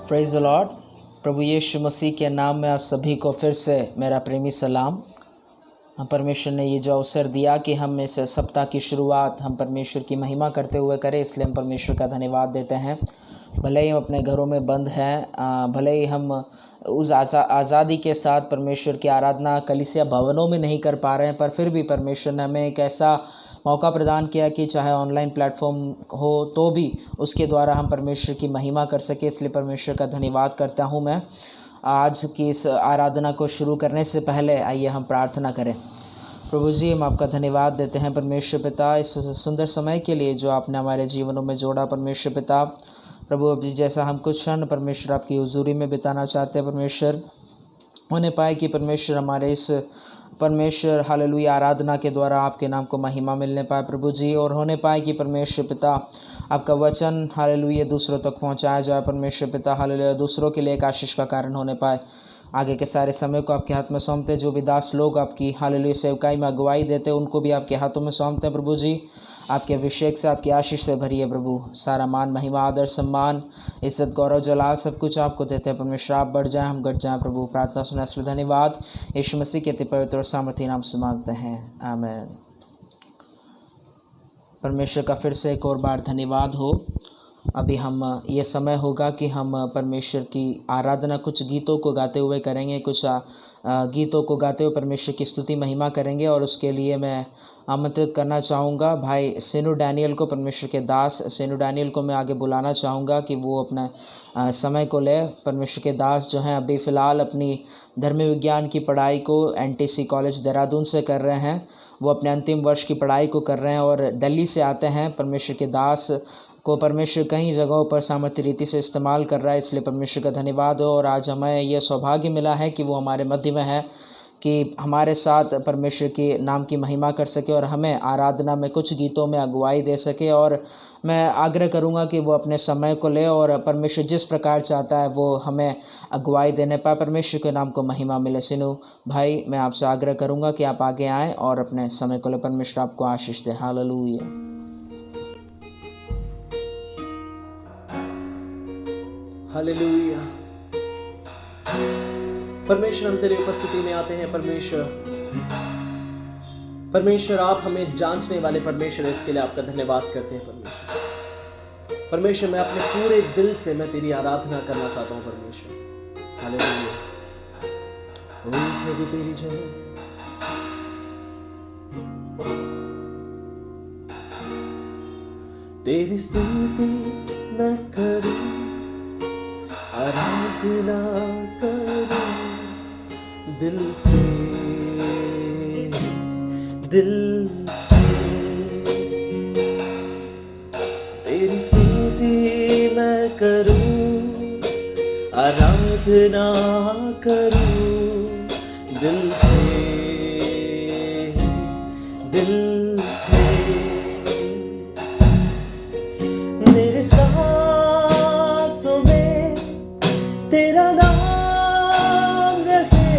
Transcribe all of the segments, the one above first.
Praise the lord. प्रभु यीशु मसीह के नाम में आप सभी को फिर से मेरा प्रेमी सलाम। हम परमेश्वर ने ये जो अवसर दिया कि हम इस सप्ताह की शुरुआत हम परमेश्वर की महिमा करते हुए करें, इसलिए हम परमेश्वर का धन्यवाद देते हैं। भले ही हम अपने घरों में बंद हैं, भले ही हम उस आज़ादी के साथ परमेश्वर की आराधना कलीसिया भवनों में नहीं कर पा रहे हैं, पर फिर भी परमेश्वर ने हमें एक ऐसा मौका प्रदान किया कि चाहे ऑनलाइन प्लेटफॉर्म हो तो भी उसके द्वारा हम परमेश्वर की महिमा कर सके, इसलिए परमेश्वर का धन्यवाद करता हूँ मैं। आज की इस आराधना को शुरू करने से पहले आइए हम प्रार्थना करें। प्रभु जी, हम आपका धन्यवाद देते हैं परमेश्वर पिता, इस सुंदर समय के लिए जो आपने हमारे जीवनों में जोड़ा परमेश्वर पिता। प्रभु अभी जैसा हम कुछ क्षण परमेश्वर आपकी हुजूरी में बिताना चाहते हैं परमेश्वर, होने पाए कि परमेश्वर हमारे इस परमेश्वर हालेलुया आराधना के द्वारा आपके नाम को महिमा मिलने पाए प्रभु जी, और होने पाए कि परमेश्वर पिता आपका वचन हालेलुया दूसरों तक पहुंचाया जाए परमेश्वर पिता, हालेलुया दूसरों के लिए एक आशीष का कारण होने पाए। आगे के सारे समय को आपके हाथ में सौंपते, जो भी दास लोग आपकी हालेलुया सेवकाई में अगुवाई देते उनको भी आपके हाथों में सौंपते हैं प्रभु जी। आपके अभिषेक से, आपकी आशीष से भरिए प्रभु। सारा मान महिमा आदर सम्मान इज्जत गौरव जलाल सब कुछ आपको देते हैं परमेश्वर। आप बढ़ जाएं, हम घट जाएं प्रभु। प्रार्थना सुना इसलिए धन्यवाद, यीशु मसीह के अति पवित्र और सामर्थी नाम से मांगते हैं, आमीन। परमेश्वर का फिर से एक और बार धन्यवाद हो। अभी हम ये समय होगा कि हम परमेश्वर की आराधना कुछ गीतों को गाते हुए करेंगे, कुछ गीतों को गाते हुए परमेश्वर की स्तुति महिमा करेंगे। और उसके लिए मैं आमंत्रित करना चाहूँगा भाई सेनू डैनियल को, परमेश्वर के दास सेनू डैनियल को मैं आगे बुलाना चाहूँगा कि वो अपना समय को ले। परमेश्वर के दास जो हैं अभी फ़िलहाल अपनी धर्म विज्ञान की पढ़ाई को NTC कॉलेज देहरादून से कर रहे हैं। वो अपने अंतिम वर्ष की पढ़ाई को कर रहे हैं और दिल्ली से आते हैं। परमेश्वर के दास को परमेश्वर कई जगहों पर सामर्थ्य रीति से इस्तेमाल कर रहा है, इसलिए परमेश्वर का धन्यवाद हो। और आज हमें यह सौभाग्य मिला है कि वो हमारे मध्य में है, कि हमारे साथ परमेश्वर के नाम की महिमा कर सके और हमें आराधना में कुछ गीतों में अगुवाई दे सके। और मैं आग्रह करूंगा कि वो अपने समय को ले और परमेश्वर जिस प्रकार चाहता है वो हमें अगुवाई देने पाए। परमेश्वर के नाम को महिमा मिले। सिनू भाई, मैं आपसे आग्रह करूंगा कि आप आगे आएँ और अपने समय को ले। परमेश्वर आपको आशीष दे। हालेलुया। हालेलुया। परमेश्वर, हम तेरी उपस्थिति में आते हैं परमेश्वर आप हमें जांचने वाले परमेश्वर, इसके लिए आपका धन्यवाद करते हैं परमेश्वर, मैं अपने पूरे दिल से मैं तेरी आराधना करना चाहता हूं परमेश्वर। हालेलुया। ओ प्रभु तेरी जय। तेरी स्तुति मैं करूं, आराधना करूं दिल से तेरी स्तुति मैं करूं, आराधना करूं दिल से मेरे सांसों में तेरा नाम रहे,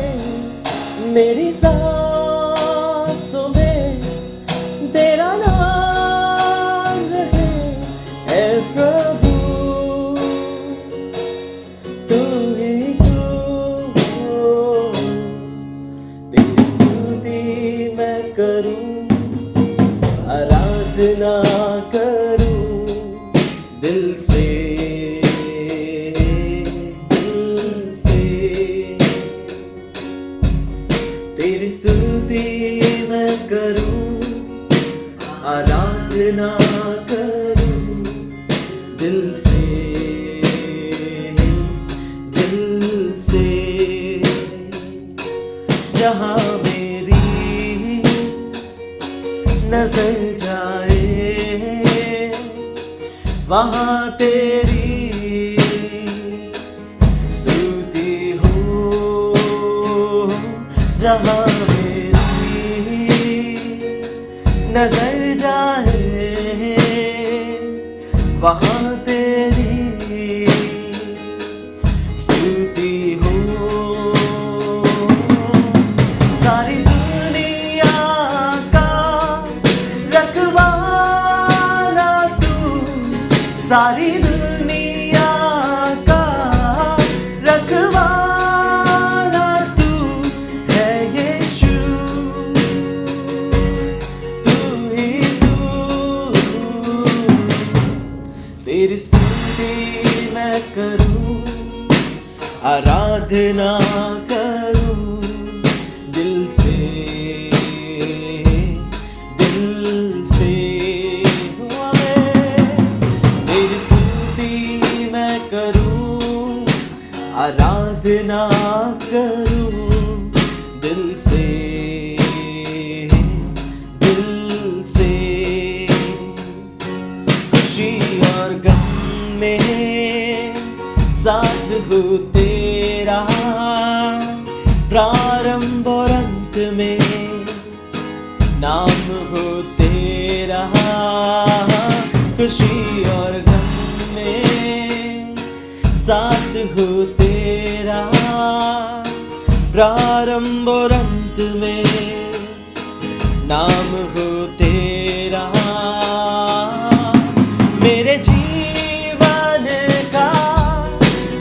मेरी सांसों में तेरा नाम रहे। ऐ प्रभु तू ही तू हो, तेरी स्तुति मैं करूं, आराधना करूं दिल से तेरी स्तुति मैं करूं, आराधना करूं दिल से जहां मेरी नजर जाए वहां तेरी स्तुति हो, जहां मेरी नजर जाए वहां तेरी स्तुति हो। सारी दुनिया का रखवाला तू, सारी दुनिया का आराधना करूं दिल से तेरी स्तुति मैं करूं, आराधना करूं दिल से खुशी और गम में साथ हो तेरा, प्रारंभ और अंत में नाम हो तेरा। खुशी और गम में साथ हो तेरा, प्रारंभ और अंत में नाम हो तेरा। मेरे जीवन का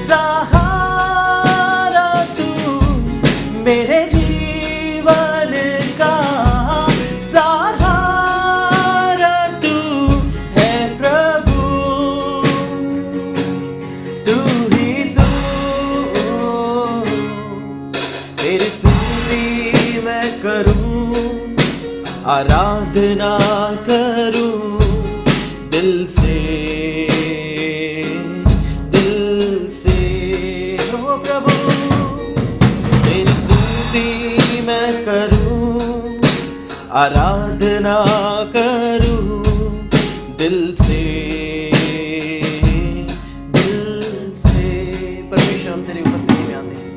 सहारा तू, मेरे जीवन का सहारा तू है प्रभु, तू ही तू। तेरी स्तुति मैं करूं, आराधना करूं दिल से हो प्रभु। तेरी स्तुति मैं करूं, आराधना करूं दिल से। परमेश्वर हम तेरी उपस्थिति में आते हैं,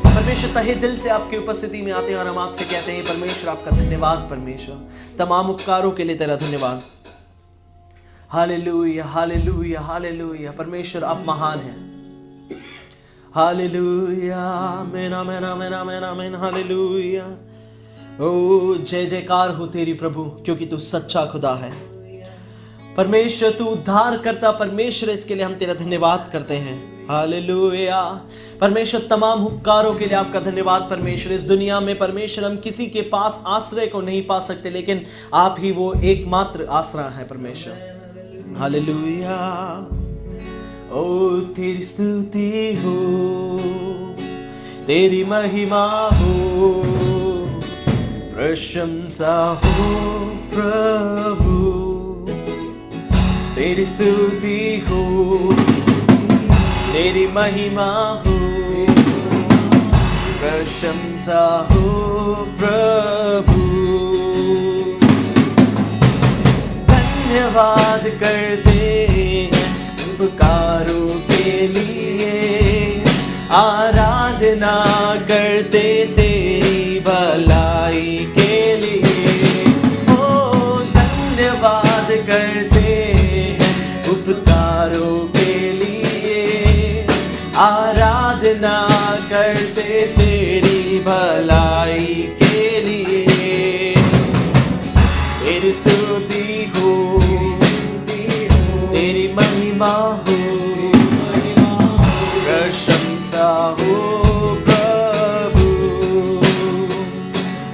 परमेश्वर तहे दिल से आपकी उपस्थिति में आते हैं और हम आपसे कहते हैं परमेश्वर आपका धन्यवाद। परमेश्वर तमाम उपकारों के लिए तेरा धन्यवाद। Hallelujah hallelujah hallelujah. परमेश्वर आप महान हैं। हालेलुया आमीन आमीन आमीन आमीन आमीन हालेलुया। ओ जय जयकार हो तेरी प्रभु, क्योंकि तू सच्चा खुदा है। परमेश्वर तू उद्धार करता परमेश्वर, इसके लिए हम तेरा धन्यवाद करते हैं। हालेलुया। परमेश्वर तमाम उपकारों के लिए आपका धन्यवाद। परमेश्वर इस दुनिया में परमेश्वर हम किसी के पास आश्रय को नहीं पा सकते, लेकिन आप ही वो एकमात्र आश्रय है परमेश्वर। हालेलुया। ओ तेरी स्तुति हो, तेरी महिमा हो, प्रशंसा हो प्रभु। तेरी स्तुति हो, तेरी महिमा हो, प्रशंसा हो प्रभु। धन्यवाद करते हैं उपकारों के लिए, आराधना करते तेरी भलाई के लिए। ओ धन्यवाद करते हैं उपकारों के लिए, आराधना करते तेरी भलाई के लिए। तेरी स्तुति हो, तेरी महिमा हो, प्रशंसा हो प्रभु।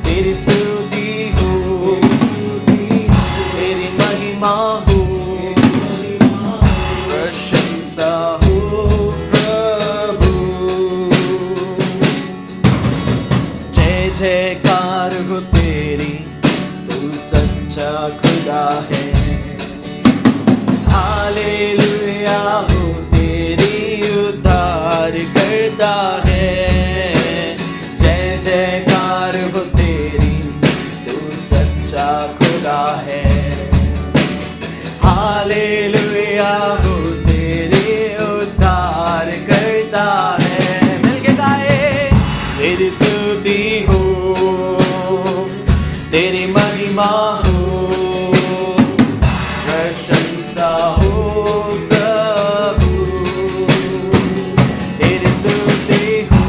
तेरी स्तुति हो, तेरी महिमा हो, प्रशंसा हो प्रभु। जय जयकार हो तेरी, तू सच्चा खुदा है। हालेलुया हो तेरी, उद्धार करता है। जय जयकार हो तेरी, तू सच्चा खुदा है। हालेलुया हो तेरी, उद्धार करता है। मिलके गाए। तेरी स्तुति हो, तेरी महिमा हो, प्रशंसा हो प्रभु। तेरी स्तुति हो,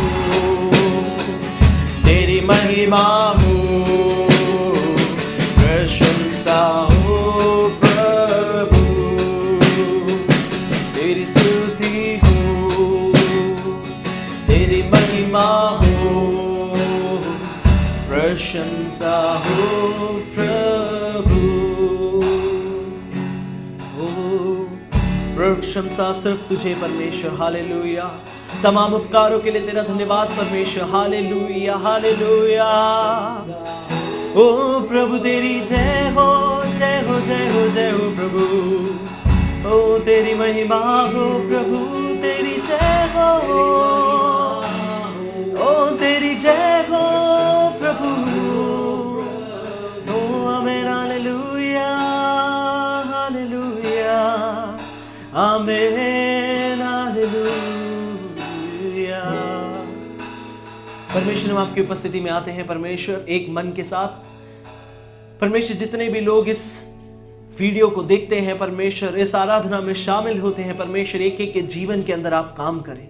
तेरी महिमा हो, प्रशंसा हो प्रभु। तेरी स्तुति हो, तेरी महिमा हो, प्रशंसा हो प्रभु। प्रशंसा सिर्फ तुझे परमेश्वर। हालेलुया। तमाम उपकारों के लिए तेरा धन्यवाद परमेश्वर। Hallelujah hallelujah. ओ प्रभु तेरी जय हो जय हो जय हो जय हो प्रभु। ओ तेरी महिमा हो प्रभु तेरी जय हो। ओ तेरी जय हो प्रभु। ओ amen hallelujah hallelujah amen hallelujah. परमेश्वर हम आपकी उपस्थिति में आते हैं परमेश्वर एक मन के साथ। परमेश्वर जितने भी लोग इस वीडियो को देखते हैं परमेश्वर, इस आराधना में शामिल होते हैं परमेश्वर, एक एक के जीवन के अंदर आप काम करें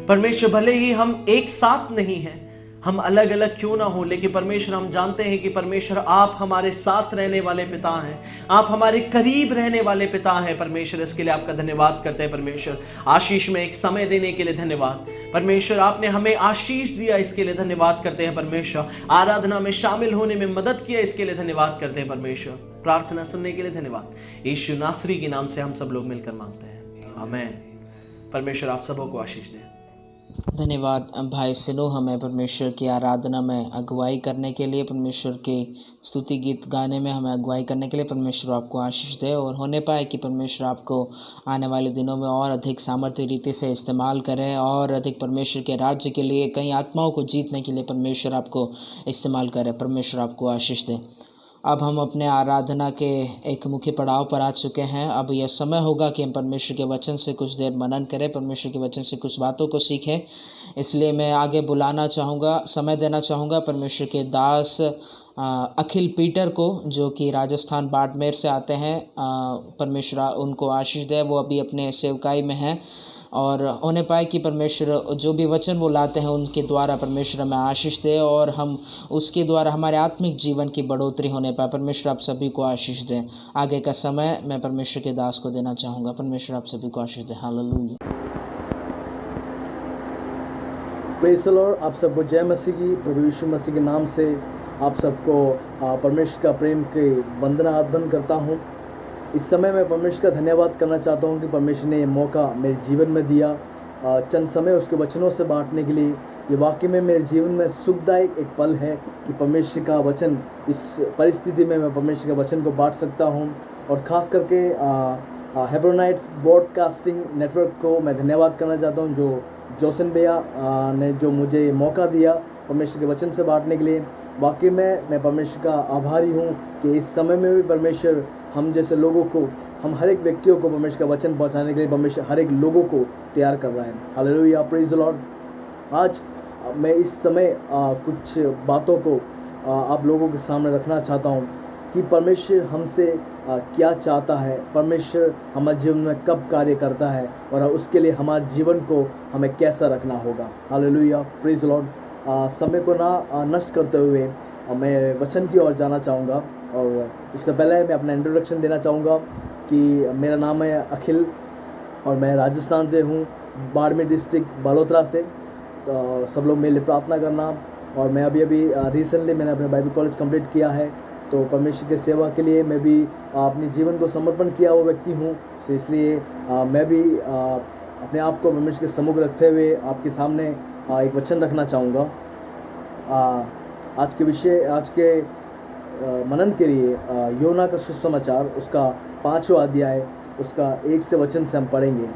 परमेश्वर। भले ही हम एक साथ नहीं हैं, हम अलग अलग क्यों ना हो, लेकिन परमेश्वर हम जानते हैं कि परमेश्वर आप हमारे साथ रहने वाले पिता हैं, आप हमारे करीब रहने वाले पिता हैं परमेश्वर। इसके लिए आपका धन्यवाद करते हैं परमेश्वर। आशीष में एक समय देने के लिए धन्यवाद परमेश्वर। आपने हमें आशीष दिया, इसके लिए धन्यवाद करते हैं परमेश्वर। आराधना में शामिल होने में मदद किया, इसके लिए धन्यवाद करते हैं परमेश्वर। प्रार्थना सुनने के लिए धन्यवाद। यीशु नासरी के नाम से हम सब लोग मिलकर मांगते हैं, आमीन। परमेश्वर आप सबों को आशीष दे। धन्यवाद भाई सिनो, हमें परमेश्वर की आराधना में अगुवाई करने के लिए, परमेश्वर के स्तुति गीत गाने में हमें अगुवाई करने के लिए। परमेश्वर आपको आशीष दे और होने पाए कि परमेश्वर आपको आने वाले दिनों में और अधिक सामर्थ्य रीति से इस्तेमाल करें और अधिक परमेश्वर के राज्य के लिए, कई आत्माओं को जीतने के लिए परमेश्वर आपको इस्तेमाल करें। परमेश्वर आपको आशीष दे। अब हम अपने आराधना के एक मुख्य पड़ाव पर आ चुके हैं। अब यह समय होगा कि हम परमेश्वर के वचन से कुछ देर मनन करें, परमेश्वर के वचन से कुछ बातों को सीखें। इसलिए मैं आगे बुलाना चाहूँगा, समय देना चाहूँगा परमेश्वर के दास अखिल पीटर को, जो कि राजस्थान बाड़मेर से आते हैं। परमेश्वर उनको आशीष दे। वो अभी अपने सेवकाई में हैं और होने पाए कि परमेश्वर जो भी वचन वो लाते हैं उनके द्वारा परमेश्वर हमें आशीष दे और हम उसके द्वारा हमारे आत्मिक जीवन की बढ़ोतरी होने पाए। परमेश्वर आप सभी को आशीष दें। आगे का समय मैं परमेश्वर के दास को देना चाहूँगा। परमेश्वर आप सभी को आशीष दें। हालेलुया। Praise the Lord. आप सबको जय मसीह की, प्रभु यीशु मसीह के नाम से आप सबको परमेश्वर का प्रेम के वंदना अर्पण करता हूँ। इस समय मैं परमेश्वर का धन्यवाद करना चाहता हूँ कि परमेश्वर ने ये मौका मेरे जीवन में दिया चंद समय उसके वचनों से बांटने के लिए। ये वाकई में मेरे जीवन में सुखदायक एक पल है कि परमेश्वर का वचन, इस परिस्थिति में मैं परमेश्वर के वचन को बांट सकता हूँ। और ख़ास करके हेब्रोनाइट्स ब्रॉडकास्टिंग नेटवर्क को मैं धन्यवाद करना चाहता हूँ, जो जोसन भैया ने जो मुझे मौका दिया परमेश्वर के वचन से बांटने के लिए। वाकई में मैं परमेश्वर का आभारी हूँ कि इस समय में भी परमेश्वर हम जैसे लोगों को, हम हर एक व्यक्तियों को परमेश्वर का वचन पहुँचाने के लिए परमेश्वर हर एक लोगों को तैयार कर रहा है। Hallelujah, praise the Lord. आज मैं इस समय कुछ बातों को आप लोगों के सामने रखना चाहता हूँ कि परमेश्वर हमसे क्या चाहता है, परमेश्वर हमारे जीवन में कब कार्य करता है और उसके लिए हमारे जीवन को हमें कैसा रखना होगा। Hallelujah, praise the Lord. समय को ना नष्ट करते हुए मैं वचन की ओर जाना चाहूँगा। और उससे पहले मैं अपना इंट्रोडक्शन देना चाहूँगा कि मेरा नाम है अखिल और मैं राजस्थान से हूँ, बाड़मेर डिस्ट्रिक्ट बालोतरा से। तो सब लोग मेरे लिए प्रार्थना करना। और मैं अभी रिसेंटली मैंने अपने बाइबल कॉलेज कंप्लीट किया है, तो परमेश्वर की सेवा के लिए मैं भी अपने जीवन को समर्पण किया हुआ व्यक्ति हूँ। तो इसलिए मैं भी अपने आप को परमेश्वर के सम्मुख रखते हुए आपके सामने एक वचन रखना चाहूँगा। आज के मनन के लिए योना का सुसमाचार उसका 5वां अध्याय उसका 1 से वचन से हम पढ़ेंगे।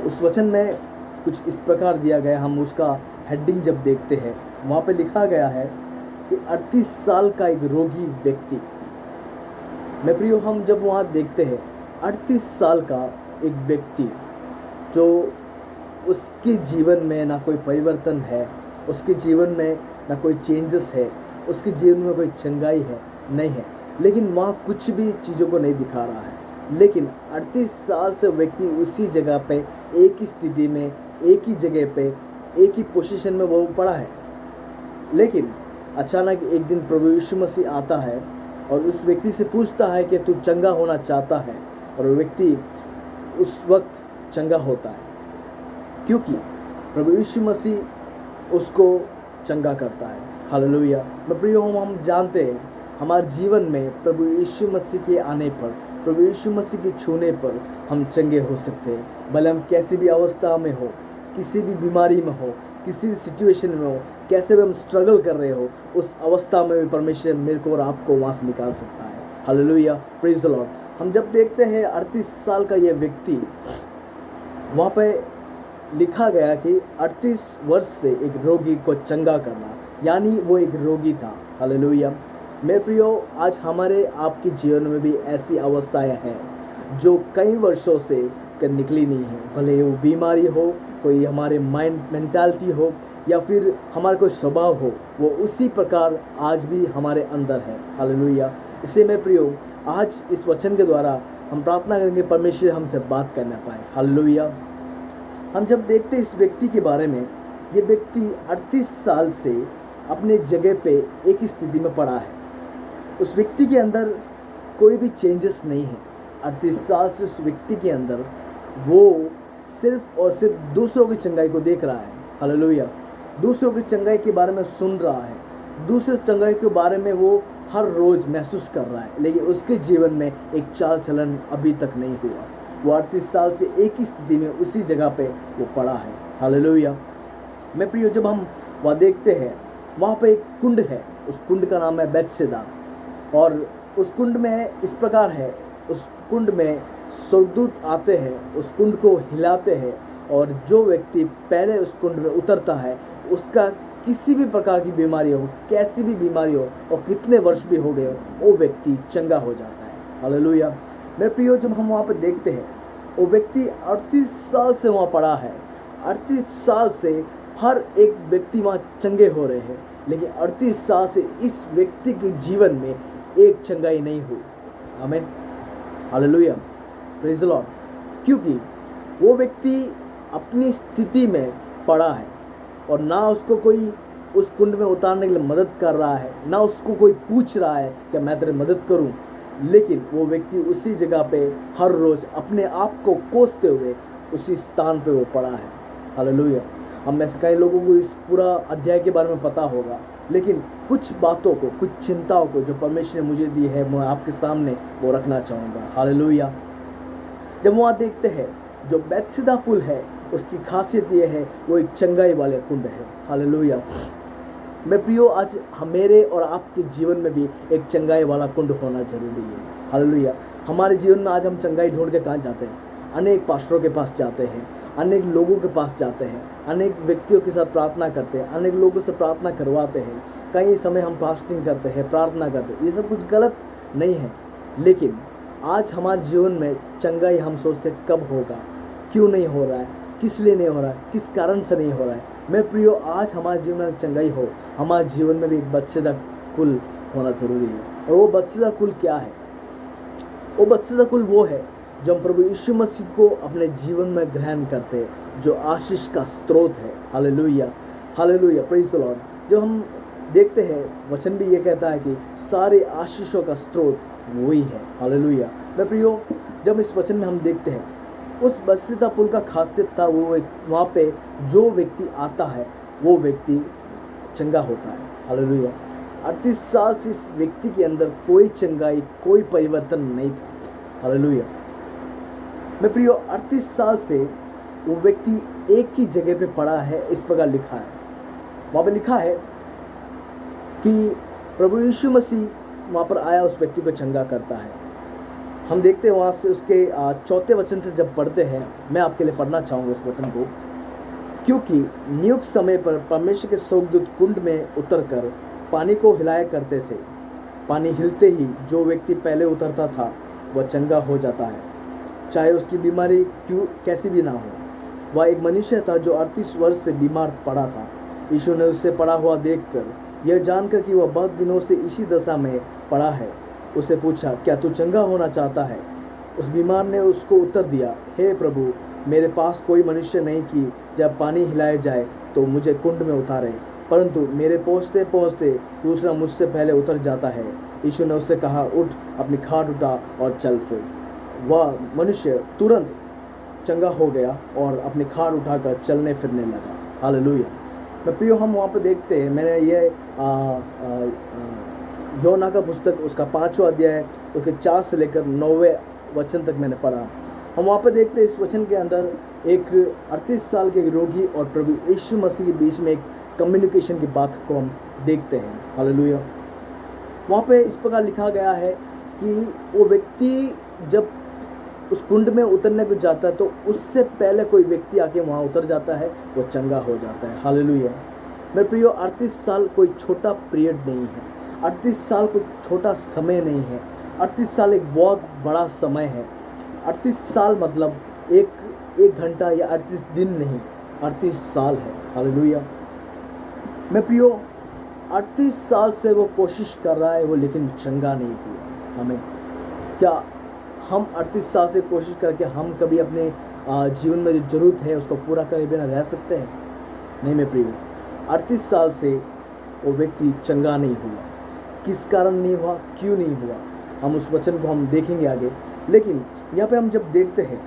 उस वचन में कुछ इस प्रकार दिया गया, हम उसका हेडिंग जब देखते हैं वहाँ पे लिखा गया है कि 38 साल का एक रोगी व्यक्ति। मैं प्रियो, हम जब वहाँ देखते हैं 38 साल का एक व्यक्ति जो उसके जीवन में ना कोई परिवर्तन है, उसके जीवन में ना कोई चेंजेस है, उसके जीवन में कोई चंगाई है नहीं है, लेकिन वहाँ कुछ भी चीज़ों को नहीं दिखा रहा है। लेकिन 38 साल से व्यक्ति उसी जगह पे, एक ही स्थिति में, एक ही जगह पे, एक ही पोजीशन में वो पड़ा है। लेकिन अचानक एक दिन प्रभु यीशु मसीह आता है और उस व्यक्ति से पूछता है कि तू चंगा होना चाहता है, और वो व्यक्ति उस वक्त चंगा होता है क्योंकि प्रभु यीशु मसीह उसको चंगा करता है। हालेलुया। मैं प्रिय हूँ, हम जानते हैं हमारे जीवन में प्रभु यीशु मसीह के आने पर, प्रभु यीशु मसीह के छूने पर हम चंगे हो सकते हैं। भले हम कैसी भी अवस्था में हो, किसी भी बीमारी में हो, किसी भी सिचुएशन में हो, कैसे भी हम स्ट्रगल कर रहे हो, उस अवस्था में भी परमेश्वर मेरे को और आपको वहाँ से निकाल सकता है। Hallelujah, praise the Lord. हम जब देखते हैं 38 साल का ये व्यक्ति, वहाँ पे लिखा गया कि 38 वर्ष से एक रोगी को चंगा करना, यानी वो एक रोगी था। हालेलुया। मेरे प्रियो, आज हमारे आपके जीवन में भी ऐसी अवस्थाएं हैं जो कई वर्षों से निकली नहीं है, भले वो बीमारी हो, कोई हमारे माइंड मेंटालिटी हो, या फिर हमारा कोई स्वभाव हो, वो उसी प्रकार आज भी हमारे अंदर है। हालेलुया। इसलिए मैं प्रियो, आज इस वचन के द्वारा हम प्रार्थना करेंगे परमेश्वर हमसे बात करना पाए। हालेलुया। हम जब देखते इस व्यक्ति के बारे में, ये व्यक्ति 38 साल से अपने जगह पे एक ही स्थिति में पड़ा है। उस व्यक्ति के अंदर कोई भी चेंजेस नहीं है। 38 साल से उस व्यक्ति के अंदर वो सिर्फ और सिर्फ दूसरों की चंगाई को देख रहा है। हालेलुया। दूसरों की चंगाई के बारे में सुन रहा है, दूसरे चंगाई के बारे में वो हर रोज़ महसूस कर रहा है, लेकिन उसके जीवन में एक चाल चलन अभी तक नहीं हुआ। वो 38 साल से एक ही स्थिति में उसी जगह पे वो पड़ा है। हालेलुया। मैं प्रियो, जब हम वहाँ देखते हैं, वहाँ पे एक कुंड है, उस कुंड का नाम है बेतसैदा, और उस कुंड में इस प्रकार है, उस कुंड में स्वर्गदूत आते हैं, उस कुंड को हिलाते हैं, और जो व्यक्ति पहले उस कुंड में उतरता है, उसका किसी भी प्रकार की बीमारी हो, कैसी भी बीमारी हो, और कितने वर्ष भी हो गए हो, वो व्यक्ति चंगा हो जाता है। हालेलुया। मेरे प्रियो, जब हम वहाँ पे देखते हैं, वो व्यक्ति 38 साल से वहाँ पड़ा है। 38 साल से हर एक व्यक्ति वहाँ चंगे हो रहे हैं, लेकिन 38 साल से इस व्यक्ति के जीवन में एक चंगाई नहीं हुई। आमीन, हालेलुया, प्रेज द लॉर्ड। क्योंकि वो व्यक्ति अपनी स्थिति में पड़ा है, और ना उसको कोई उस कुंड में उतारने के लिए मदद कर रहा है, ना उसको कोई पूछ रहा है कि मैं तेरी मदद करूं, लेकिन वो व्यक्ति उसी जगह पे हर रोज़ अपने आप को कोसते हुए उसी स्थान पे वो पड़ा है। हालेलुया। हम में से कई लोगों को इस पूरा अध्याय के बारे में पता होगा, लेकिन कुछ बातों को, कुछ चिंताओं को जो परमेश्वर ने मुझे दी है, मैं आपके सामने वो रखना चाहूँगा। हालेलुया। जब वहाँ देखते हैं, जो बेतसैदा पुल है, उसकी खासियत ये है, वो एक चंगाई वाले कुंड है। हालेलुया। मैं प्रियो, आज मेरे और आपके जीवन में भी एक चंगाई वाला कुंड होना जरूरी है। हालेलुया। हमारे जीवन में आज हम चंगाई ढूंढ के कहाँ जाते हैं? अनेक पास्टरों के पास जाते हैं, अनेक लोगों के पास जाते हैं, अनेक व्यक्तियों के साथ प्रार्थना करते हैं, अनेक लोगों से प्रार्थना करवाते हैं, कई समय हम फास्टिंग करते हैं, प्रार्थना करते हैं। ये सब कुछ गलत नहीं है, लेकिन आज हमारे जीवन में चंगाई हम सोचते कब होगा, क्यों नहीं हो रहा है, किस लिए नहीं हो रहा है, किस कारण से नहीं हो रहा है। मैं प्रियो, आज हमारे जीवन में चंगाई हो, हमारे जीवन में भी एक बेतसैदा कुल होना ज़रूरी है। और वो बेतसैदा कुल क्या है? वो बेतसैदा कुल वो है जो हम प्रभु यीशु मसीह को अपने जीवन में ग्रहण करते हैं, जो आशीष का स्रोत है। Hallelujah, hallelujah, praise the Lord. जो हम देखते हैं, वचन भी ये कहता है कि सारे आशीषों का स्रोत वही है। हालेलुया। मैं प्रियो, जब इस वचन में हम देखते हैं, उस बेतसैदा पुल का खासियत था, वो वहाँ पे जो व्यक्ति आता है वो व्यक्ति चंगा होता है। हालेलुया। 38 साल से इस व्यक्ति के अंदर कोई चंगाई, कोई परिवर्तन नहीं था। हालेलुया। मैं प्रियो, 38 साल से वो व्यक्ति एक ही जगह पे पड़ा है। इस प्रकार लिखा है, वहाँ पे लिखा है कि प्रभु यीशु मसीह वहाँ पर आया, उस व्यक्ति को चंगा करता है। हम देखते हैं वहाँ से उसके 4 वचन से जब पढ़ते हैं, मैं आपके लिए पढ़ना चाहूँगा उस वचन को। क्योंकि नियुक्त समय पर परमेश्वर के स्वर्गदूत कुंड में उतरकर पानी को हिलाया करते थे। पानी हिलते ही जो व्यक्ति पहले उतरता था वह चंगा हो जाता है, चाहे उसकी बीमारी कैसी भी ना हो। वह एक मनुष्य था जो 38 वर्ष से बीमार पड़ा था। यीशु ने उससे पड़ा हुआ देखकर, यह जानकर कि वह बहुत दिनों से इसी दशा में पड़ा है, उसे पूछा, क्या तू चंगा होना चाहता है? उस बीमार ने उसको उत्तर दिया, हे प्रभु, मेरे पास कोई मनुष्य नहीं कि जब पानी हिलाया जाए तो मुझे कुंड में उतारे, परंतु मेरे पहुँचते पहुँचते दूसरा मुझसे पहले उतर जाता है। यीशु ने उससे कहा, उठ, अपनी खाट उठा और चल फिर। वह मनुष्य तुरंत चंगा हो गया और अपनी खाट उठाकर चलने फिरने लगा। हालेलुया। मैं प्रियो, हम वहाँ पर देखते हैं, मैंने ये योना का पुस्तक उसका 5वां अध्याय उसके 4 से लेकर 9वें वचन तक मैंने पढ़ा। हम वहाँ पर देखते हैं इस वचन के अंदर एक 38 साल के रोगी और प्रभु यीशु मसीह के बीच में एक कम्युनिकेशन की बात को हम देखते हैं। हालेलुया। वहाँ पे इस प्रकार लिखा गया है कि वो व्यक्ति जब उस कुंड में उतरने को जाता है तो उससे पहले कोई व्यक्ति आके वहाँ उतर जाता है, वो चंगा हो जाता है। हालेलुया। मेरे प्रियो, 38 साल कोई छोटा पीरियड नहीं है, 38 साल कोई छोटा समय नहीं है, 38 साल एक बहुत बड़ा समय है। 38 साल मतलब एक घंटा या 38 दिन नहीं, 38 साल है। हालेलुया। मैं प्रियो, 38 साल से वो कोशिश कर रहा है वो, लेकिन चंगा नहीं हुआ। हमें क्या हम 38 साल से कोशिश करके हम कभी अपने जीवन में जो ज़रूरत है उसको पूरा करे बिना रह सकते हैं? नहीं मेरे प्रियो, 38 साल से वो व्यक्ति चंगा नहीं हुआ। किस कारण नहीं हुआ, क्यों नहीं हुआ, हम उस वचन को हम देखेंगे आगे। लेकिन यहाँ पे हम जब देखते हैं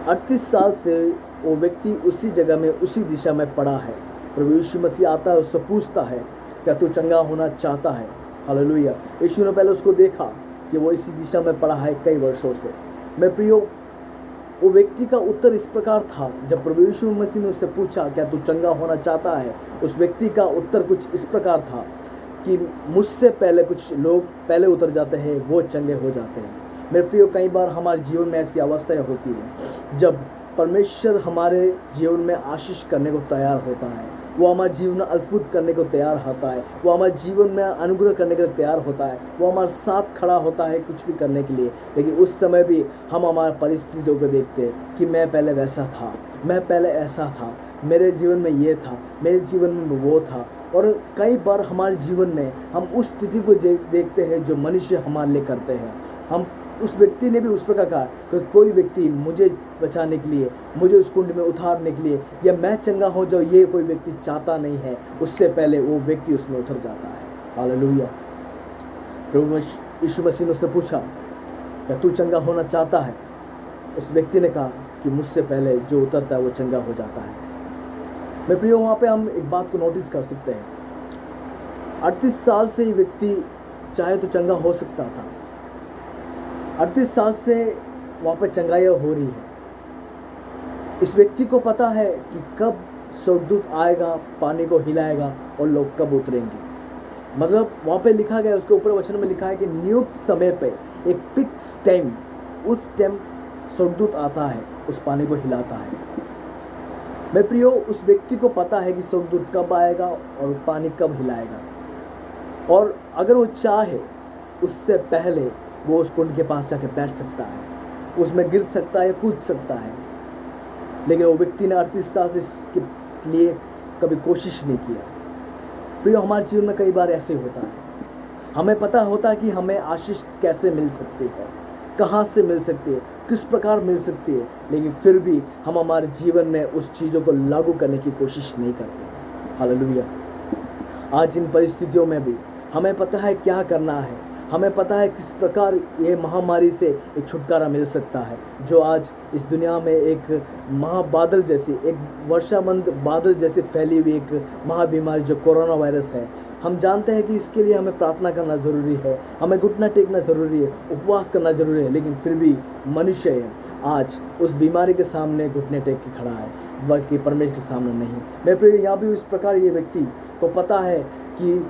38 साल से वो व्यक्ति उसी जगह में उसी दिशा में पड़ा है। प्रभु यीशु मसीह आता है, उससे पूछता है क्या तू चंगा होना चाहता है? हालेलुया। यीशु ने पहले उसको देखा कि वो इसी दिशा में पड़ा है कई वर्षों से। मैं प्रियो, वो व्यक्ति का उत्तर इस प्रकार था, जब प्रभु यीशु मसीह ने उससे पूछा क्या तू चंगा होना चाहता है, उस व्यक्ति का उत्तर कुछ इस प्रकार था कि मुझसे पहले कुछ लोग पहले उतर जाते हैं, वो चंगे हो जाते हैं। मेरे प्रियो, कई बार हमारे जीवन में ऐसी अवस्थाएं होती हैं जब परमेश्वर हमारे जीवन में आशीष करने को तैयार होता है, वो हमारे जीवन में अद्भुत करने को तैयार होता है, वो हमारे जीवन में अनुग्रह करने के लिए तैयार होता है, वो हमारे साथ खड़ा होता है कुछ भी करने के लिए। लेकिन उस समय भी हम हमारे परिस्थितियों को देखते हैं कि मैं पहले वैसा था, मैं पहले ऐसा था, मेरे जीवन में ये था, मेरे जीवन में वो था। और कई बार हमारे जीवन में हम उस स्थिति को देखते हैं जो मनुष्य हमारे लिए करते हैं। हम उस व्यक्ति ने भी उस प्रकार कहा कि कोई व्यक्ति मुझे बचाने के लिए, मुझे उस कुंड में उतारने के लिए, या मैं चंगा हो जाऊँ, ये कोई व्यक्ति चाहता नहीं है। उससे पहले वो व्यक्ति उसमें उतर जाता है। हालेलुया। प्रभु यीशु मसीह ने उससे पूछा क्या तू चंगा होना चाहता है? उस व्यक्ति ने कहा कि मुझसे पहले जो उतरता है वो चंगा हो जाता है। मैं प्रियो, वहाँ पे हम एक बात को नोटिस कर सकते हैं, 38 साल से ये व्यक्ति चाहे तो चंगा हो सकता था। 38 साल से वहाँ पर चंगाइयाँ हो रही है। इस व्यक्ति को पता है कि कब स्वर्गदूत आएगा, पानी को हिलाएगा और लोग कब उतरेंगे। मतलब वहाँ पे लिखा गया, उसके ऊपर वचन में लिखा है कि नियुक्त समय पे एक फिक्स टाइम, उस टाइम स्वर्गदूत आता है, उस पानी को हिलाता है। मैं प्रियो, उस व्यक्ति को पता है कि स्वर्गदूत कब आएगा और पानी कब हिलाएगा, और अगर वो चाहे उससे पहले वो उस कुंड के पास जाके बैठ सकता है, उसमें गिर सकता है, कूद सकता है। लेकिन वो व्यक्ति ने 38 साल से इसके लिए कभी कोशिश नहीं किया। प्रियो, हमारे जीवन में कई बार ऐसे होता है, हमें पता होता है कि हमें आशीष कैसे मिल सकती है, कहाँ से मिल सकती है, किस प्रकार मिल सकती है, लेकिन फिर भी हम हमारे जीवन में उस चीज़ों को लागू करने की कोशिश नहीं करते। हालेलुया। आज इन परिस्थितियों में भी हमें पता है क्या करना है, हमें पता है किस प्रकार ये महामारी से एक छुटकारा मिल सकता है, जो आज इस दुनिया में एक महाबादल जैसी, एक वर्षामंद बादल जैसे फैली हुई एक महाबीमारी जो कोरोना वायरस है। हम जानते हैं कि इसके लिए हमें प्रार्थना करना ज़रूरी है, हमें घुटना टेकना ज़रूरी है, उपवास करना ज़रूरी है, लेकिन फिर भी मनुष्य आज उस बीमारी के सामने घुटने टेक के खड़ा है, बल्कि परमेश्वर के सामने नहीं। मैं फिर यहाँ भी उस प्रकार ये व्यक्ति को पता है कि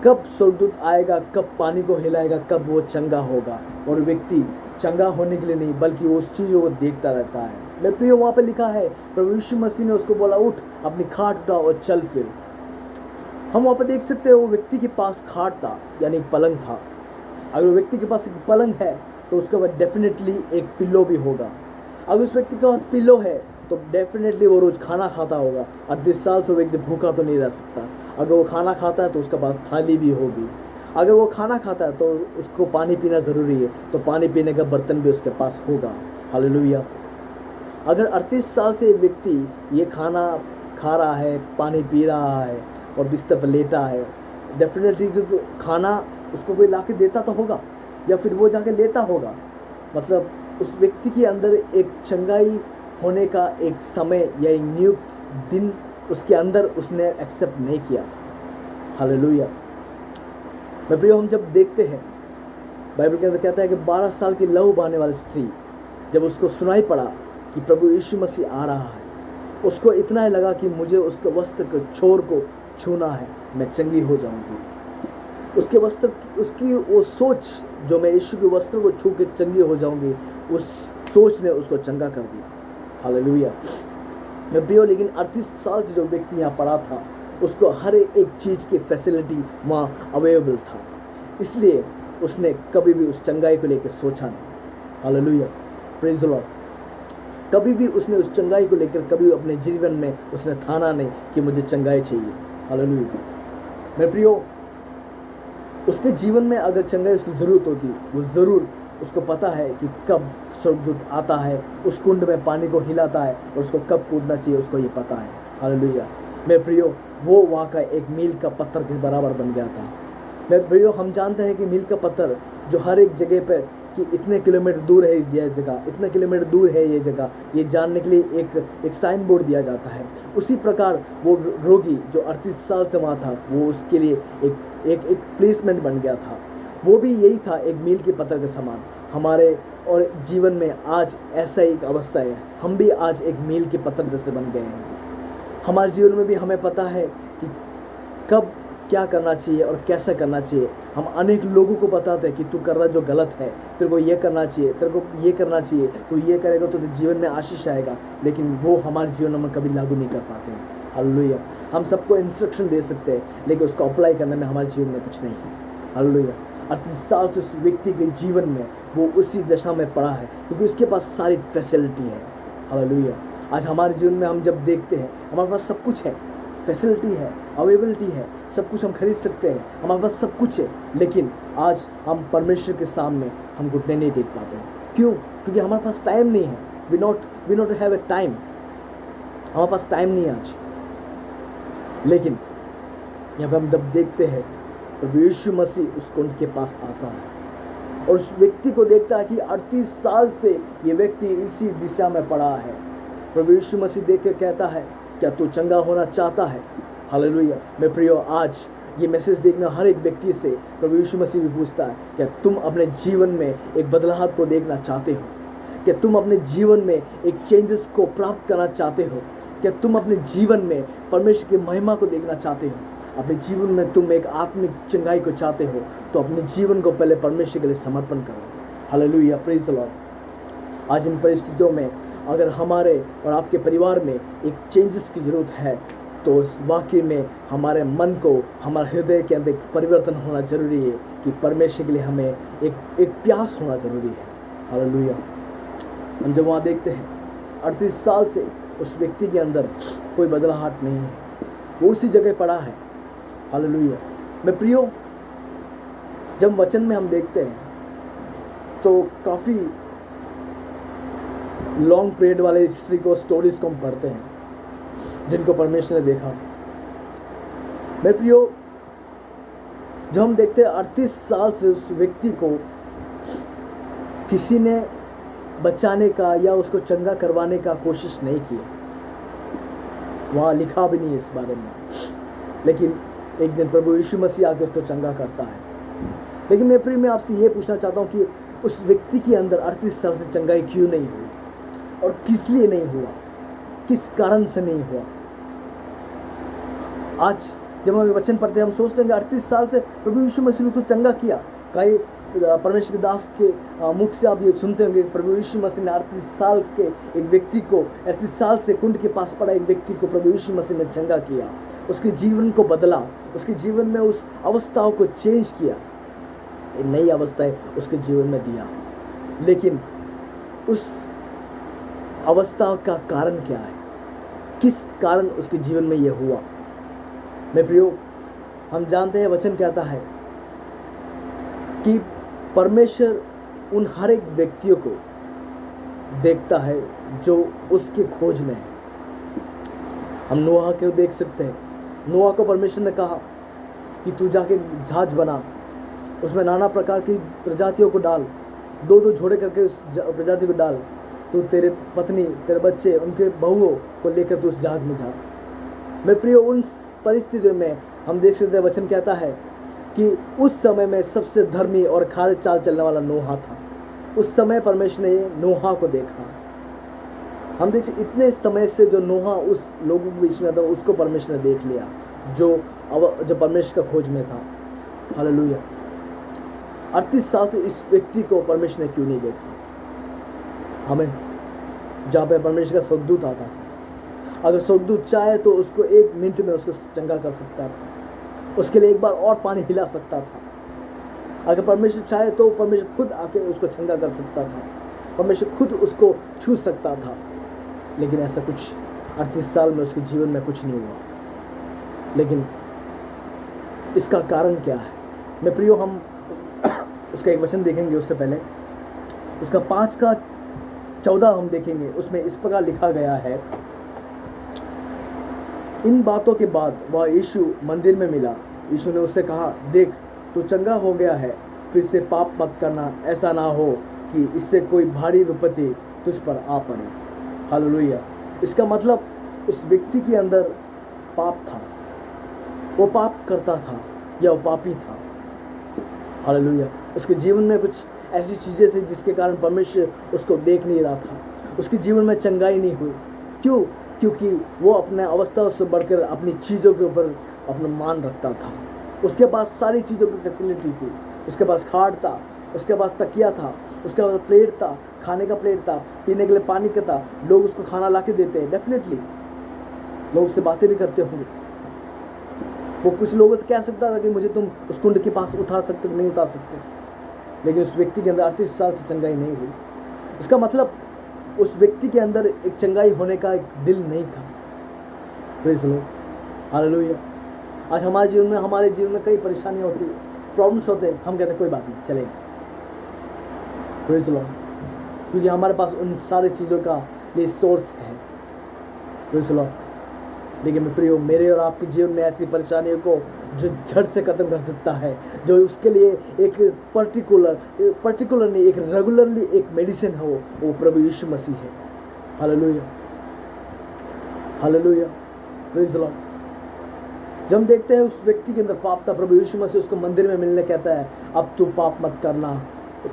कब स्वर्गदूत आएगा, कब पानी को हिलाएगा, कब वो चंगा होगा, और व्यक्ति चंगा होने के लिए नहीं बल्कि वो उस चीज़ों को देखता रहता है। मैं प्रिय, वहाँ पे लिखा है प्रभु यीशु मसीह ने उसको बोला उठ, अपनी खाट उठा और चल फिर। हम वहाँ पे देख सकते हैं वो व्यक्ति के पास खाट था, यानी पलंग था। अगर व्यक्ति के पास एक पलंग है तो उसके बाद डेफिनेटली एक पिल्लो भी होगा। अगर उस व्यक्ति के पास पिल्लो है तो डेफिनेटली वो रोज़ खाना खाता होगा। 38 साल से व्यक्ति भूखा तो नहीं रह सकता। अगर वो खाना खाता है तो उसके पास थाली भी होगी। अगर वो खाना खाता है तो उसको पानी पीना ज़रूरी है, तो पानी पीने का बर्तन भी उसके पास होगा। हालेलुया। अगर 38 साल से एक व्यक्ति ये खाना खा रहा है, पानी पी रहा है और बिस्तर पर लेटा है, डेफिनेटली खाना उसको कोई ला के देता तो होगा या फिर वो जाके लेता होगा। मतलब उस व्यक्ति के अंदर एक चंगाई होने का एक समय या एक नियुक्त दिन उसके अंदर उसने एक्सेप्ट नहीं किया। हालेलुया। मैं प्रियो, हम जब देखते हैं बाइबल के अंदर कहता है कि 12 साल की लहू बहाने वाली स्त्री जब उसको सुनाई पड़ा कि प्रभु यीशु मसीह आ रहा है, उसको इतना ही लगा कि मुझे उसके वस्त्र के छोर को छूना है, मैं चंगी हो जाऊंगी। उसके वस्त्र, उसकी वो सोच, जो मैं यीशु के वस्त्र को छू के चंगी हो जाऊंगी, उस सोच ने उसको चंगा कर दिया। हालेलुया। मैं प्रियो, लेकिन 38 साल से जो व्यक्ति यहाँ पड़ा था, उसको हर एक चीज़ की फैसिलिटी वहाँ अवेलेबल था, इसलिए उसने कभी भी उस चंगाई को लेकर सोचा नहीं। Hallelujah, praise the Lord. कभी भी उसने उस चंगाई को लेकर कभी अपने जीवन में उसने ठाना नहीं कि मुझे चंगाई चाहिए। हालेलुया। मेरे प्रियो, उसके जीवन में अगर चंगाई उसकी ज़रूरत होती, वो ज़रूर उसको पता है कि कब स्वर्गदूत आता है, उस कुंड में पानी को हिलाता है और उसको कब कूदना चाहिए, उसको ये पता है। हालेलुया। मेरे प्रियो, वो वहाँ का एक मील का पत्थर के बराबर बन गया था। मेरे प्रियो, हम जानते हैं कि मील का पत्थर जो हर एक जगह पर कि इतने किलोमीटर दूर है ये जगह, इतने किलोमीटर दूर है ये जगह, ये जानने के लिए एक साइन बोर्ड दिया जाता है। उसी प्रकार वो रोगी जो 38 साल से वहाँ था, वो उसके लिए एक प्लेसमेंट बन गया था। वो भी यही था, एक मील के पत्थर के समान। हमारे और जीवन में आज ऐसा एक अवस्था है, हम भी आज एक मील के पत्थर जैसे बन गए हैं। हमारे जीवन में भी हमें पता है कि कब क्या करना चाहिए और कैसे करना चाहिए। हम अनेक लोगों को बताते हैं कि तू कर रहा जो गलत है, तेरे को ये करना चाहिए, तेरे को ये करना चाहिए, तू ये करेगा तो तेरे जीवन में आशीष आएगा, लेकिन वो हमारे जीवन में कभी लागू नहीं कर पाते हैं। हालेलुया। हम सबको इंस्ट्रक्शन दे सकते हैं, लेकिन उसको अप्लाई करने में हमारे जीवन में कुछ नहीं है। हालेलुया। 38 साल से उस व्यक्ति के जीवन में वो उसी दशा में पड़ा है, क्योंकि उसके पास सारी फैसिलिटी है। हालेलुया। आज हमारे जीवन में हम जब देखते हैं, हमारे पास सब कुछ है, फैसिलिटी है, अवेलेबिलिटी है, सब कुछ हम खरीद सकते हैं, हमारे पास सब कुछ है, लेकिन आज हम परमेश्वर के सामने हम घुटने नहीं टेक पाते हैं। क्यों? क्योंकि हमारे पास टाइम नहीं है। We not have a time. हमारे पास टाइम नहीं है आज। लेकिन यहाँ पे हम जब देखते हैं, प्रभु यीशु मसीह उस कुंड के पास आता है और उस व्यक्ति को देखता है कि 38 साल से ये व्यक्ति इसी दिशा में पड़ा है। प्रभु यीशु मसीह देख के कहता है, क्या तू चंगा होना चाहता है? हालेलुया। मेरे प्रियो, आज ये मैसेज देखना हर एक व्यक्ति से प्रभु यीशु मसीह भी पूछता है, क्या तुम अपने जीवन में एक बदलाव को देखना चाहते हो? क्या तुम अपने जीवन में एक चेंजेस को प्राप्त करना चाहते हो? क्या तुम अपने जीवन में परमेश्वर की महिमा को देखना चाहते हो? अपने जीवन में तुम एक आत्मिक चंगाई को चाहते हो, तो अपने जीवन को पहले परमेश्वर के लिए समर्पण करो। Hallelujah, praise the Lord. आज इन परिस्थितियों में अगर हमारे और आपके परिवार में एक चेंजेस की ज़रूरत है, तो उस वाकई में हमारे मन को, हमारे हृदय के अंदर परिवर्तन होना ज़रूरी है कि परमेश्वर के लिए हमें एक प्यास होना ज़रूरी है। हालेलुया। हम जब वहाँ देखते हैं 38 साल से उस व्यक्ति के अंदर कोई बदलाहट नहीं है, वो उसी जगह पड़ा है। हालेलुया। मैं प्रियो, जब वचन में हम देखते हैं तो काफ़ी लॉन्ग पीरियड वाले हिस्ट्री को, स्टोरीज को हम पढ़ते हैं जिनको परमेश्वर ने देखा। मेरे प्रियो, जब हम देखते हैं 38 साल से उस व्यक्ति को किसी ने बचाने का या उसको चंगा करवाने का कोशिश नहीं की, वहाँ लिखा भी नहीं इस बारे में, लेकिन एक दिन प्रभु यीशु मसीह आकर उसको चंगा करता है। लेकिन मेरे प्रिय, मैं आपसे ये पूछना चाहता हूँ कि उस व्यक्ति के अंदर 38 साल से चंगाई क्यों नहीं हुई और किस लिए नहीं हुआ, किस कारण से नहीं हुआ? आज जब हम वचन पढ़ते हैं, हम सोचते हैं कि 38 साल से प्रभु यीशु मसीह ने उसको चंगा किया। कई परमेश्वर के दास के मुख से आप ये सुनते होंगे, प्रभु यीशु मसीह ने 38 साल के एक व्यक्ति को, 38 साल से कुंड के पास पड़ा एक व्यक्ति को प्रभु यीशु मसीह ने चंगा किया, उसके जीवन को बदला, उसके जीवन में उस अवस्थाओं को चेंज किया, एक नई अवस्थाएं उसके जीवन में दिया। लेकिन उस अवस्था का कारण क्या है? किस कारण उसके जीवन में यह हुआ? मेरे प्रियो, हम जानते हैं वचन कहता है कि परमेश्वर उन हर एक व्यक्तियों को देखता है जो उसके खोज में है। हम नोहा को देख सकते हैं। नोहा को परमेश्वर ने कहा कि तू जाके जहाज बना, उसमें नाना प्रकार की प्रजातियों को डाल, 2-2 जोड़े करके उस प्रजाति को डाल, तो तेरे पत्नी, तेरे बच्चे, उनके बहुओं को लेकर तू उस जहाज में जा। मेरे प्रियो, उन परिस्थितियों में हम देख सकते हैं वचन कहता है कि उस समय में सबसे धर्मी और खारे चाल चलने वाला नोहा था। उस समय परमेश्वर ने नोहा को देखा। हम देख इतने समय से जो नोहा उस लोगों के बीच में था उसको परमेश्वर ने देख लिया, जो परमेश्वर का खोज में था। हालेलुया। 38 साल से इस व्यक्ति को परमेश्वर ने क्यों नहीं देखा? हमें जहाँ पे परमेश्वर का स्वर्गदूत आता था, अगर स्वर्गदूत चाहे तो उसको 1 मिनट में उसको चंगा कर सकता था, उसके लिए एक बार और पानी हिला सकता था। अगर परमेश्वर चाहे तो परमेश्वर खुद आके उसको चंगा कर सकता था, परमेश्वर खुद उसको छू सकता था। लेकिन ऐसा कुछ 38 साल में उसके जीवन में कुछ नहीं हुआ। लेकिन इसका कारण क्या है? मैं प्रियो, हम उसका एक वचन देखेंगे, उससे पहले उसका 5:14 हम देखेंगे। उसमें इस प्रकार लिखा गया है, इन बातों के बाद वह यीशु मंदिर में मिला। यीशु ने उससे कहा, देख तू चंगा हो गया है, फिर से पाप मत करना, ऐसा ना हो कि इससे कोई भारी विपत्ति तुझ पर आ पड़े। हालेलुया। इसका मतलब उस व्यक्ति के अंदर पाप था, वो पाप करता था या वो पापी था। हालेलुया। उसके जीवन में कुछ ऐसी चीज़ें थी जिसके कारण परमेश्वर उसको देख नहीं रहा था, उसके जीवन में चंगाई नहीं हुई। क्यों? क्योंकि वो अपने अवस्था से बढ़कर अपनी चीज़ों के ऊपर अपना मान रखता था। उसके पास सारी चीज़ों की फैसिलिटी थी, उसके पास खाट था, उसके पास तकिया था, उसके पास प्लेट था, खाने का प्लेट था, पीने के लिए पानी का था, लोग उसको खाना ला के देते हैं। डेफिनेटली लोग उससे बातें भी करते होंगे। वो कुछ लोगों से कह सकता था कि मुझे तुम उस कुंड के पास उठा सकते हो, नहीं उठा सकते। लेकिन उस व्यक्ति के अंदर 38 साल से चंगाई नहीं हुई। इसका मतलब उस व्यक्ति के अंदर एक चंगाई होने का एक दिल नहीं था। Praise the Lord. हालेलुया। आज हमारे जीवन में कई परेशानियाँ होती है, प्रॉब्लम्स होते हैं, हम कहते हैं कोई बात नहीं, चलेगा। Praise the Lord. क्योंकि हमारे पास उन सारी चीज़ों का ये सोर्स है। Praise the Lord. लेकिन मैं प्रियो, मेरे और आपके जीवन में ऐसी परेशानियों को जो झट से ख़त्म कर सकता है, जो उसके लिए एक पर्टिकुलर नहीं, एक रेगुलरली एक मेडिसिन हो, वो प्रभु यीशु मसीह है। Hallelujah. Hallelujah. Praise the Lord. जब हम देखते हैं उस व्यक्ति के अंदर पाप था, प्रभु यीशु मसीह उसको मंदिर में मिलने कहता है, अब तू पाप मत करना,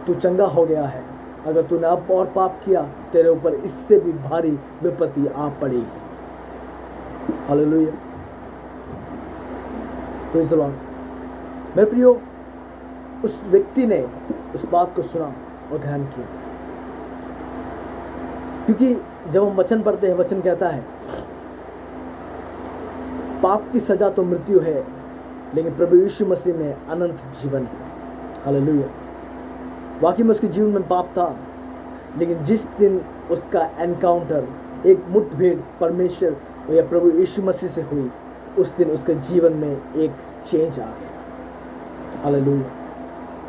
तू चंगा हो गया है। अगर तूने अब और पाप किया, तेरे ऊपर इससे भी भारी विपत्ति आ पड़ेगी। हालेलुया। Praise the Lord. मैं प्रियो, उस व्यक्ति ने उस बात को सुना और ध्यान किया। क्योंकि जब हम वचन पढ़ते हैं, वचन कहता है पाप की सजा तो मृत्यु है, लेकिन प्रभु यीशु मसीह में अनंत जीवन है। हालेलुया। वाकई में उसके जीवन में पाप था, लेकिन जिस दिन उसका एनकाउंटर, एक मुठभेड़ परमेश्वर या प्रभु यीशु मसीह से हुई, उस दिन उसके जीवन में एक चेंज आ गया। हालेलुया।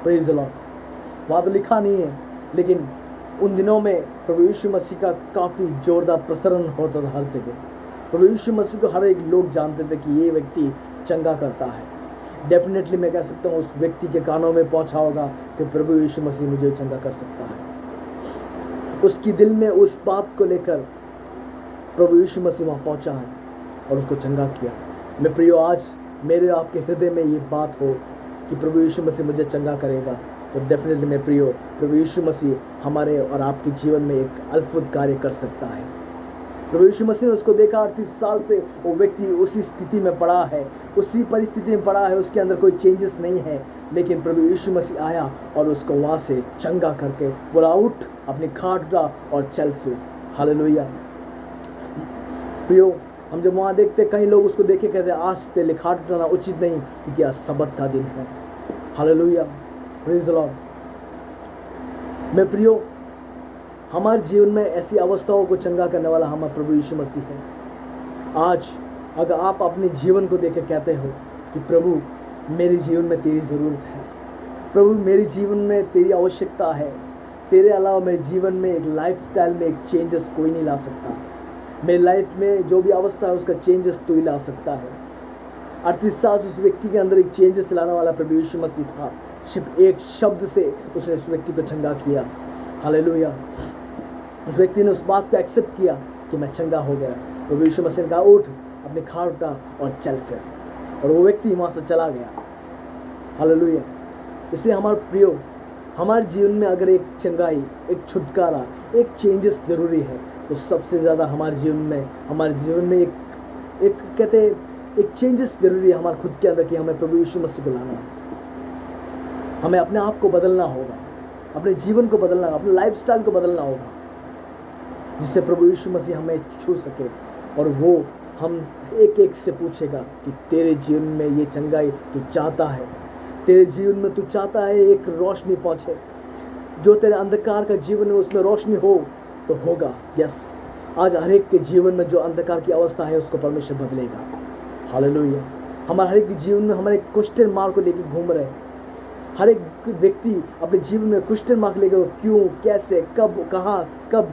Praise the Lord. वहाँ तो लिखा नहीं है, लेकिन उन दिनों में प्रभु यीशु मसीह का काफ़ी जोरदार प्रसरण होता था हर जगह। प्रभु यीशु मसीह को हर एक लोग जानते थे कि ये व्यक्ति चंगा करता है। डेफिनेटली मैं कह सकता हूँ उस व्यक्ति के कानों में पहुँचा होगा कि प्रभु यीशु मसीह मुझे चंगा कर सकता है। उसकी दिल में उस बात को लेकर प्रभु यीशु मसीह वहाँ पहुँचा है और उसको चंगा किया। मैं प्रियो, आज मेरे आपके हृदय में ये बात हो कि प्रभु यीशु मसीह मुझे चंगा करेगा, तो डेफिनेटली मैं प्रियो, प्रभु यीशु मसीह हमारे और आपके जीवन में एक अद्भुत कार्य कर सकता है। प्रभु यीशु मसीह ने उसको देखा, 38 साल से वो व्यक्ति उसी स्थिति में पड़ा है, उसी परिस्थिति में पड़ा है, उसके अंदर कोई चेंजेस नहीं है। लेकिन प्रभु यीशु मसीह आया और उसको वहाँ से चंगा करके बोला, उठ, अपनी खाट उठा और चल फिर। हालेलुया। प्रियो, हम जब वहाँ देखते, कई लोग उसको देखे कहते आज तेरे खाट उठाना उचित नहीं, क्योंकि आज सबत का दिन है। हालेलुया। Praise the Lord. मैं प्रियो, हमारे जीवन में ऐसी अवस्थाओं को चंगा करने वाला हमारा प्रभु यीशु मसीह है। आज अगर आप अपने जीवन को देख के कहते हो कि प्रभु मेरे जीवन में तेरी ज़रूरत है, प्रभु मेरे जीवन में तेरी आवश्यकता है, तेरे अलावा मेरे जीवन में एक लाइफस्टाइल में एक चेंजेस कोई नहीं ला सकता, मेरी लाइफ में जो भी अवस्था है उसका चेंजेस तू ही ला सकता है। 38 साल से उस व्यक्ति के अंदर एक चेंजेस लाने वाला प्रभु यीशु मसीह था। सिर्फ एक शब्द से उसने उस व्यक्ति को चंगा किया। हालेलुया। उस व्यक्ति ने उस बात को एक्सेप्ट किया कि मैं चंगा हो गया। प्रभु यीशु मसीह ने कहा, उठ, अपने खाट उठा और चल फिर। और वो व्यक्ति वहाँ से चला गया। हालेलुया। इसलिए हमारे प्रियो, हमारे जीवन में अगर एक चंगाई, एक छुटकारा, एक चेंजेस ज़रूरी है, तो सबसे ज़्यादा हमारे जीवन में एक कहते हैं एक चेंजेस ज़रूरी है हमारे खुद के अंदर, कि हमें प्रभु यीशु मसीह को लाना है। हमें अपने आप को बदलना होगा, अपने जीवन को बदलना, अपने लाइफस्टाइल को बदलना होगा, जिससे प्रभु यीशु मसीह हमें छू सके और वो हम एक एक से पूछेगा कि तेरे जीवन में ये चंगाई तू चाहता है, तेरे जीवन में तू चाहता है एक रोशनी पहुँचे, जो तेरे अंधकार का जीवन है उसमें रोशनी हो तो होगा। यस, आज हर एक के जीवन में जो अंधकार की अवस्था है उसको परमेश्वर बदलेगा। हालेलुया। हमारे हर एक के जीवन में हमारे क्वेश्चन मार्क को लेकर घूम रहे हैं। हर एक व्यक्ति अपने जीवन में क्वेश्चन मार्क लेकर क्यों, कैसे, कब, कहाँ, कब,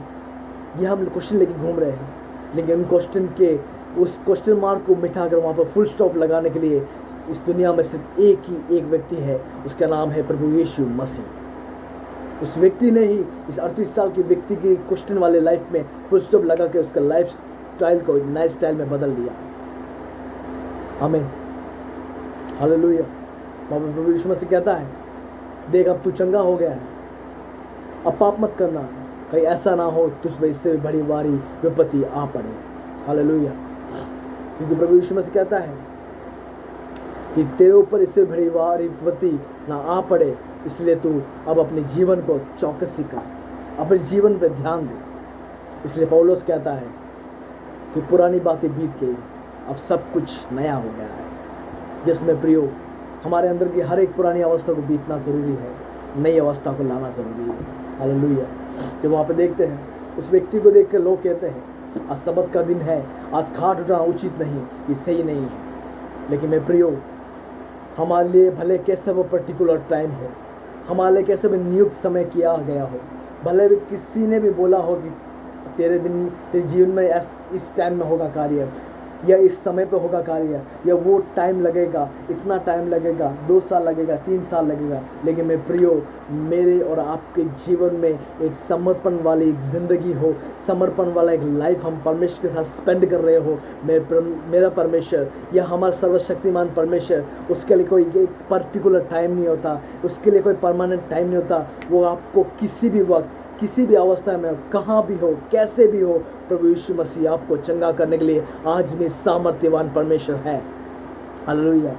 ये हम क्वेश्चन लेके घूम रहे हैं। लेकिन उस क्वेश्चन मार्क को मिटाकर वहाँ पर फुल स्टॉप लगाने के लिए इस दुनिया में सिर्फ एक व्यक्ति है, उसका नाम है प्रभु यीशु मसीह। उस व्यक्ति ने ही इस 38 साल के व्यक्ति की क्वेश्चन वाले लाइफ में फुल स्टॉप लगा के उसका लाइफ स्टाइल को नए स्टाइल में बदल दिया। आमीन, हालेलुया। प्रभु यीशु मसीह कहता है, देख अब तू चंगा हो गया है, अब पाप मत करना, कहीं ऐसा ना हो तुझ पर इससे बड़ी भारी विपत्ति आ पड़े। हालेलुया। क्योंकि प्रभु यीशु मसीह कहता है कि तेरे ऊपर इससे बड़ी भारी विपत्ति ना आ पड़े, इसलिए तू अब अपने जीवन को चौकसी कर, अपने जीवन पर ध्यान दे। इसलिए पौलुस कहता है कि पुरानी बातें बीत गई, अब सब कुछ नया हो गया है। जिसमें प्रियो, हमारे अंदर की हर एक पुरानी अवस्था को बीतना ज़रूरी है, नई अवस्था को लाना ज़रूरी है। हालेलुया। जब वहाँ पे देखते हैं उस व्यक्ति को देख कर लोग कहते हैं आज सबत का दिन है, आज खाट उठाना उचित नहीं, ये सही नहीं है। लेकिन मैं प्रियो, हमारे लिए भले कैसे वो पर्टिकुलर टाइम हो, हमारे लिए कैसे भी नियुक्त समय किया गया हो, भले भी किसी ने भी बोला हो कि तेरे जीवन में इस टाइम में होगा कार्य, या इस समय पे होगा कार्य, या वो टाइम लगेगा, इतना टाइम लगेगा, 2 साल लगेगा, 3 साल लगेगा। लेकिन मैं प्रियो, मेरे और आपके जीवन में एक समर्पण वाली एक ज़िंदगी हो, समर्पण वाला एक लाइफ हम परमेश्वर के साथ स्पेंड कर रहे हो। मेरा परमेश्वर या हमारा सर्वशक्तिमान परमेश्वर, उसके लिए कोई एक पर्टिकुलर टाइम नहीं होता, उसके लिए कोई परमानेंट टाइम नहीं होता। वो आपको किसी भी वक्त, किसी भी अवस्था में, कहाँ भी हो, कैसे भी हो, प्रभु यीशु मसीह आपको चंगा करने के लिए आज भी सामर्थ्यवान परमेश्वर है। हालेलुया।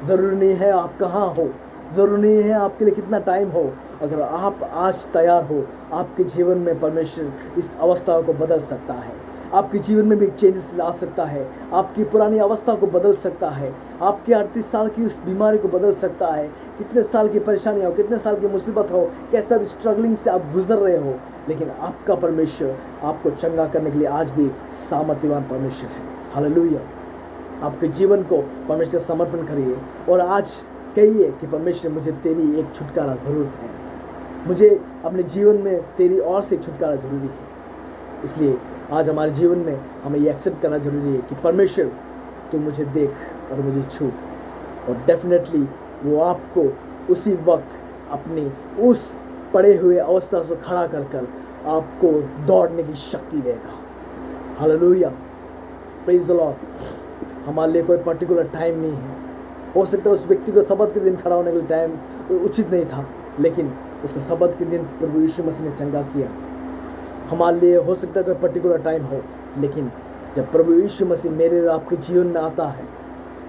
ज़रूरी नहीं है आप कहाँ हो, ज़रूरी नहीं है आपके लिए कितना टाइम हो। अगर आप आज तैयार हो, आपके जीवन में परमेश्वर इस अवस्था को बदल सकता है, आपके जीवन में भी चेंजेस ला सकता है, आपकी पुरानी अवस्था को बदल सकता है, आपके 38 साल की उस बीमारी को बदल सकता है। कितने साल की परेशानी हो, कितने साल की मुसीबत हो, कैसा भी स्ट्रगलिंग से आप गुजर रहे हो, लेकिन आपका परमेश्वर आपको चंगा करने के लिए आज भी सामर्थ्यवान परमेश्वर है। हालेलुया। आपके जीवन को परमेश्वर समर्पण करिए और आज कहिए कि परमेश्वर, मुझे तेरी एक छुटकारा ज़रूरत है, मुझे अपने जीवन में तेरी और से छुटकारा ज़रूरी है। इसलिए आज हमारे जीवन में हमें ये एक्सेप्ट करना ज़रूरी है कि परमेश्वर तू मुझे देख और मुझे छू, और डेफिनेटली वो आपको उसी वक्त अपनी उस पड़े हुए अवस्था से खड़ा कर आपको दौड़ने की शक्ति देगा। Hallelujah, praise the Lord. हमारे लिए कोई पर्टिकुलर टाइम नहीं है। हो सकता है उस व्यक्ति को सबत के दिन खड़ा होने के लिए टाइम उचित नहीं था, लेकिन उसको सबत के दिन प्रभु यीशु मसीह ने चंगा किया। हमारे लिए हो सकता है कोई पर्टिकुलर टाइम हो, लेकिन जब प्रभु यीशु मसीह मेरे और आपके जीवन में आता है,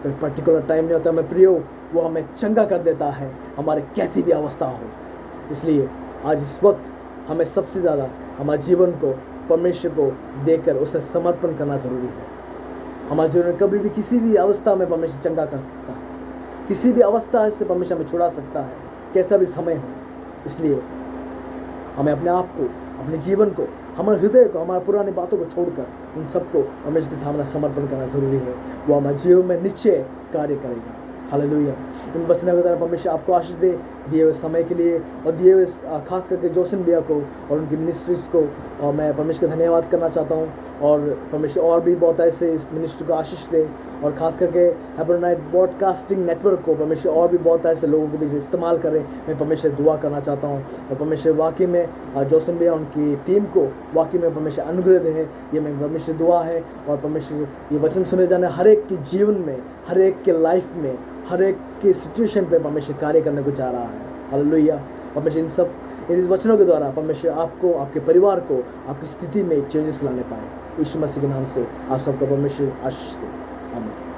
कोई पर्टिकुलर टाइम नहीं होता। मैं प्रियो, वो हमें चंगा कर देता है, हमारे कैसी भी अवस्था हो। इसलिए आज इस वक्त हमें सबसे ज़्यादा हमारे जीवन को परमेश्वर को देकर उसे समर्पण करना ज़रूरी है। हमारे जीवन में कभी भी किसी भी अवस्था में परमेश्वर चंगा कर सकता है, किसी भी अवस्था से परमेश्वर हमें छुड़ा सकता है, कैसा भी समय हो। इसलिए हमें अपने आप को, अपने जीवन को, हमारे हृदय को, हमारी पुरानी बातों को छोड़कर उन सबको परमेश्वर के सामने समर्पण करना ज़रूरी है। वो हमारे जीवन में निश्चय कार्य करेगा। हालेलुया। इन वचनों के द्वारा परमेश्वर आपको आशीष दे, दिए हुए समय के लिए, और दिए हुए खास करके जोसन भैया को और उनकी मिनिस्ट्रीज़ को, और मैं परमेश्वर का धन्यवाद करना चाहता हूँ। और परमेश्वर और भी बहुत ऐसे इस मिनिस्ट्री को आशीष दे, और ख़ास करके हेब्रोनाइट ब्रॉडकास्टिंग नेटवर्क को परमेश्वर और भी बहुत ऐसे लोगों के बीच इस्तेमाल करें। मैं परमेश्वर दुआ करना चाहता हूँ, और परमेश्वर वाकई में जोसन भैया उनकी टीम को वाकई में परमेश्वर अनुग्रह दे, ये मैं परमेश्वर दुआ है। और परमेश्वर ये वचन सुने जाने हर एक के जीवन में, हर एक के लाइफ में, हर एक के सिचुएशन पे परमेश्वर कार्य करने को चाह रहा है। हालेलुया। परमेश्वर इन वचनों के द्वारा परमेश्वर आपको, आपके परिवार को, आपकी स्थिति में चेंजेस लाने पाए। यीशु मसीह के नाम से आप सबको परमेश्वर आशीष दे। आमीन।